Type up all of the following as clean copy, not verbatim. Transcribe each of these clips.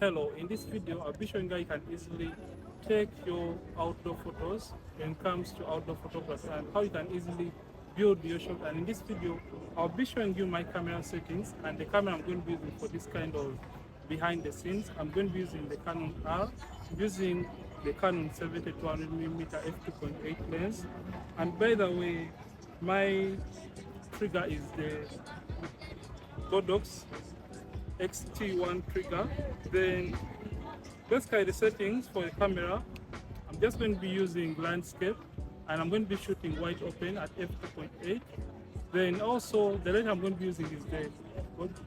Hello, in this video I'll be showing how you can easily take your outdoor photos when it comes to outdoor photography and how you can easily build your shot. And in this video I'll be showing you my camera settings and the camera I'm going to be using for this kind of behind the scenes. I'm going to be using the Canon R, using the Canon 70-200mm f2.8 lens. And by the way, my trigger is the Godox XT1 trigger. Then basically the settings for the camera, I'm just going to be using landscape and I'm going to be shooting wide open at f2.8. Then also the lens I'm going to be using is the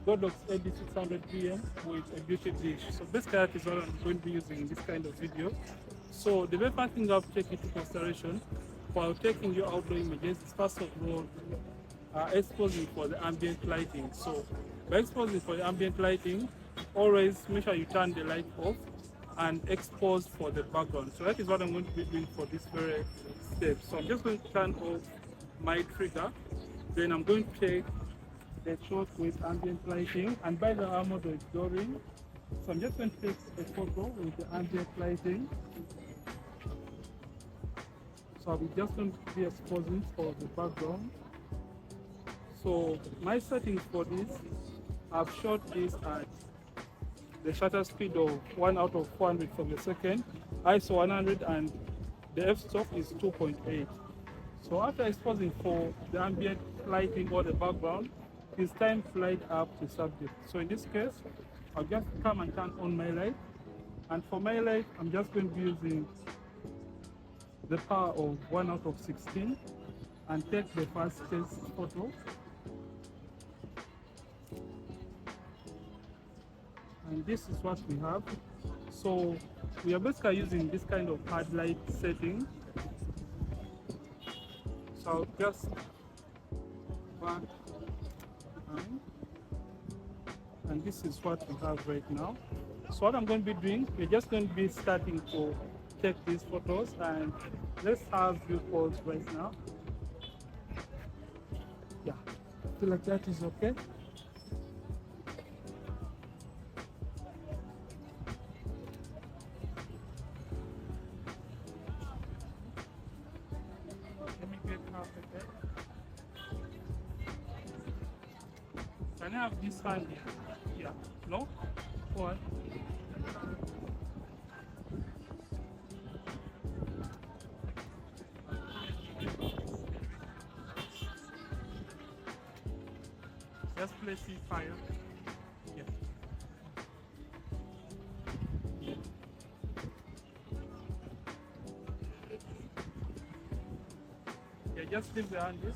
Godox AD600 PM with a beauty dish. So basically that is what I'm going to be using in this kind of video. So the very first thing I have to take into consideration while taking your outdoor images is first of all exposing for the ambient lighting. So by exposing for the ambient lighting, always make sure you turn the light off and expose for the background. So that is what I'm going to be doing for this very step. So I'm just going to turn off my trigger. Then I'm going to take the shot with ambient lighting, and by the armor is during. So I'm just going to take a photo with the ambient lighting. So I'm just going to be exposing for the background. So my settings for this, I've shot this at the shutter speed of 1 out of 400 from the second, ISO 100, and the f-stop is 2.8. So after exposing for the ambient lighting or the background, it's time to light up the subject. So in this case, I'll just come and turn on my light. And for my light, I'm just going to be using the power of 1 out of 16 and take the first test photo. And this is what we have. So we are basically using this kind of hard light setting. So I'll just back behind. And this is what we have right now. So what I'm going to be doing, we're just going to be starting to take these photos, and let's have view pause right now. Yeah, I feel like that is okay. Let me get half of that. Can I have this hand here? Yeah. No? What? Just place it fire. Yeah. Yeah, just leave the hand this.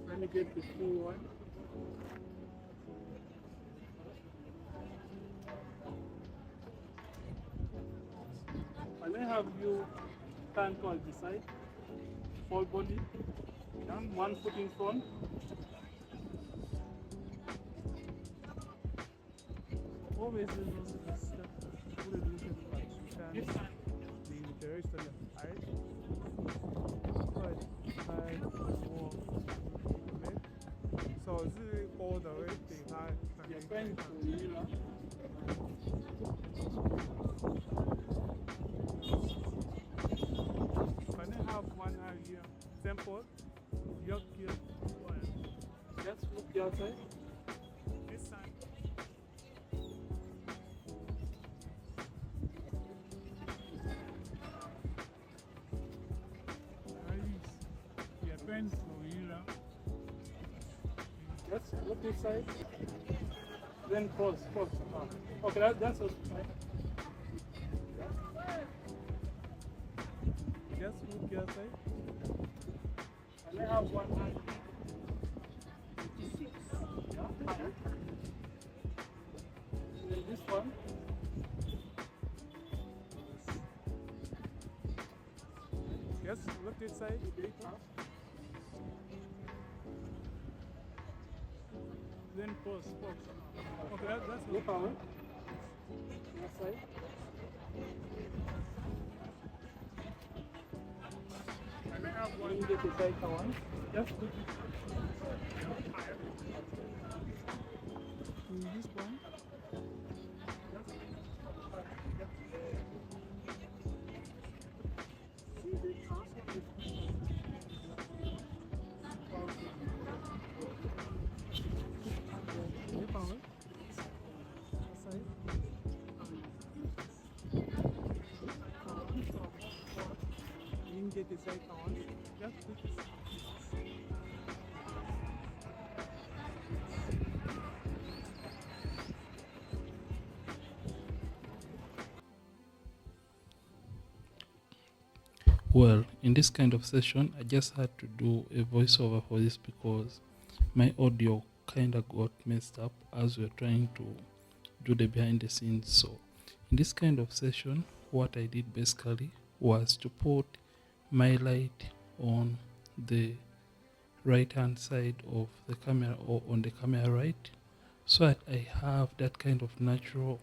Let me get the full one. And I have you stand towards the side, full body, and 1 foot in front. Always This side. the rest of the eyes. So is it all the way behind? You're trying to mirror. Can I have one eye here? Simple. Yuck, Just look the outside. this side. Yeah, pencil, you know. Just look this side. Then cross. Okay, that's also fine. Just look your side. And I have one hand. Yeah. Then this one. Just look this side. Then pause. Okay, that's Look away. That side. Let me get the tighter one. Just put it in this one. Get the tighter one. Just put it. Well, in this kind of session, I just had to do a voiceover for this because my audio kind of got messed up as we are trying to do the behind the scenes. So, in this kind of session, what I did basically was to put my light on the right hand side of the camera or on the camera right, so that I have that kind of natural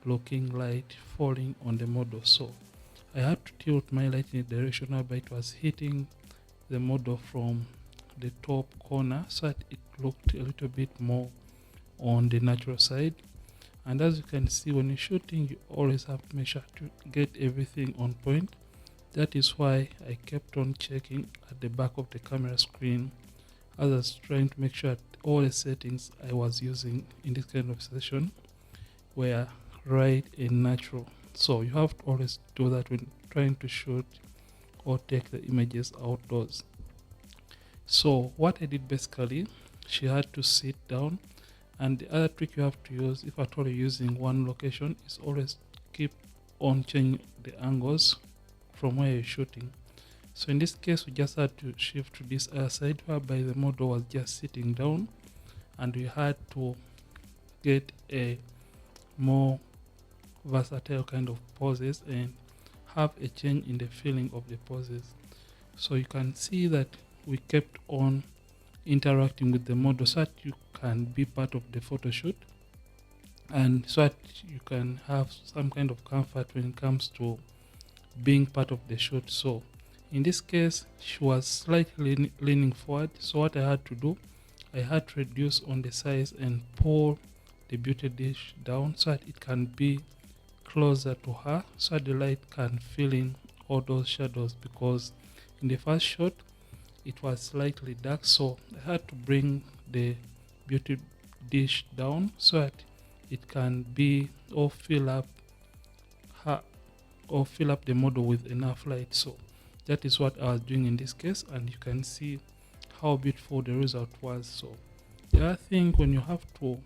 looking light falling on the model. So I had to tilt my light in a direction whereby it was hitting the model from the top corner so that it looked a little bit more on the natural side. And as you can see, when you're shooting, you always have to make sure to get everything on point. That is why I kept on checking at the back of the camera screen as I was trying to make sure that all the settings I was using in this kind of session were right and natural. So you have to always do that when trying to shoot or take the images outdoors. So what I did basically, she had to sit down, and the other trick you have to use if at all you're using one location is always keep on changing the angles from where you're shooting. So in this case, we just had to shift to this other side whereby the model was just sitting down, and we had to get a more versatile kind of poses and have a change in the feeling of the poses. So you can see that we kept on interacting with the model so that you can be part of the photo shoot and so that you can have some kind of comfort when it comes to being part of the shoot. So in this case, she was slightly leaning forward. So what I had to do, I had to reduce on the size and pull the beauty dish down so that it can be closer to her, so that the light can fill in all those shadows, because in the first shot it was slightly dark. So I had to bring the beauty dish down so that it can be or fill up her or fill up the model with enough light. So that is what I was doing in this case, and you can see how beautiful the result was. So the other thing, when you have to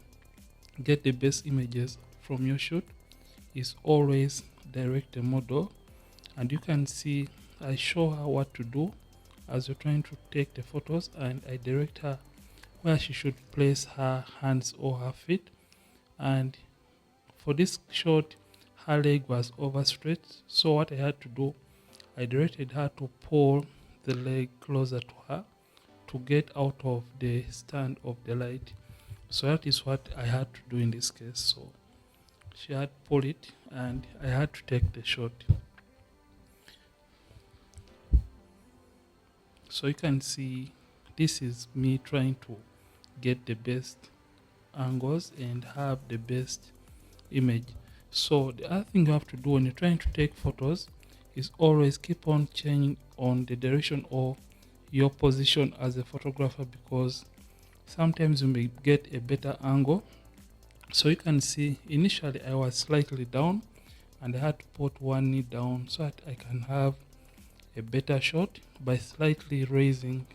get the best images from your shoot, is always direct the model, and you can see I show her what to do as you're trying to take the photos, and I direct her where she should place her hands or her feet. And for this shot, her leg was overstretched, so what I had to do, I directed her to pull the leg closer to her to get out of the stand of the light. So that is what I had to do in this case. So she had pulled it and I had to take the shot. So you can see this is me trying to get the best angles and have the best image. So the other thing you have to do when you're trying to take photos is always keep on changing on the direction of your position as a photographer, because sometimes you may get a better angle. So you can see initially I was slightly down and I had to put one knee down so that I can have a better shot by slightly raising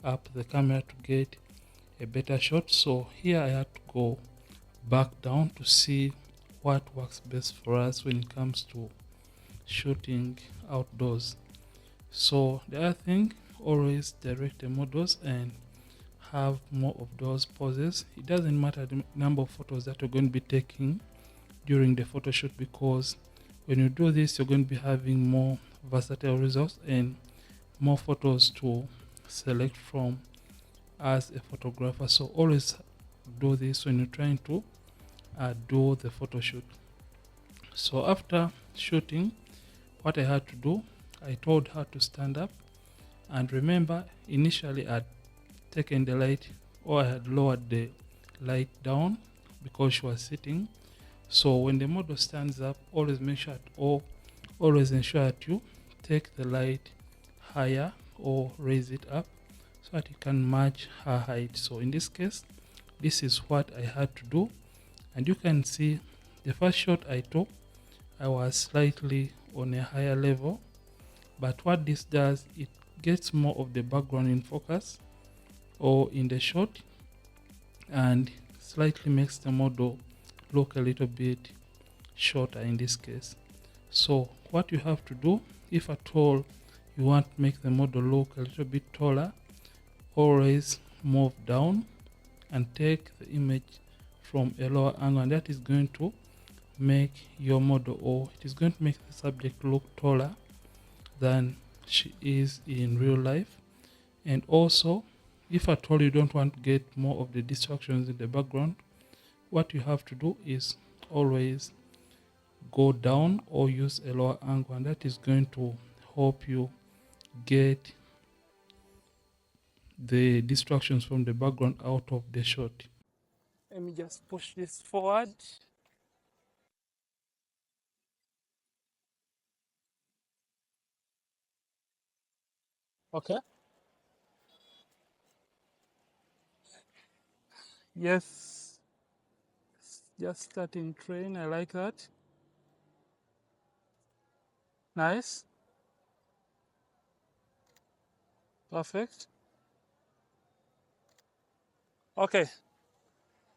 up the camera to get a better shot. So here I had to go back down to see what works best for us when it comes to shooting outdoors. So the other thing, always direct the models and have more of those poses. It doesn't matter the number of photos that you're going to be taking during the photo shoot, because when you do this, you're going to be having more versatile results and more photos to select from as a photographer. So always do this when you're trying to do the photo shoot. So after shooting, what I had to do, I told her to stand up And remember, initially I'd taken the light, or I had lowered the light down because she was sitting. So when the model stands up, always make sure always ensure that you take the light higher or raise it up so that it can match her height. So in this case, this is what I had to do. And you can see the first shot I took, I was slightly on a higher level. But what this does, it gets more of the background in focus or in the shot, and slightly makes the model look a little bit shorter in this case. So what you have to do, if at all you want to make the model look a little bit taller, always move down and take the image from a lower angle, and that is going to make your model, or it is going to make the subject look taller than she is in real life. And also, if at all you don't want to get more of the distractions in the background, what you have to do is always go down or use a lower angle, and that is going to help you get the distractions from the background out of the shot. Let me just push this forward. Okay. Yes. Just starting train. I like that. Nice. Perfect. Okay.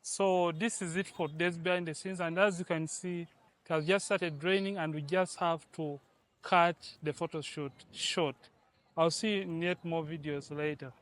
So this is it for days behind the scenes, and as you can see, it has just started raining and we just have to cut the photo shoot short. I'll see you in yet more videos later.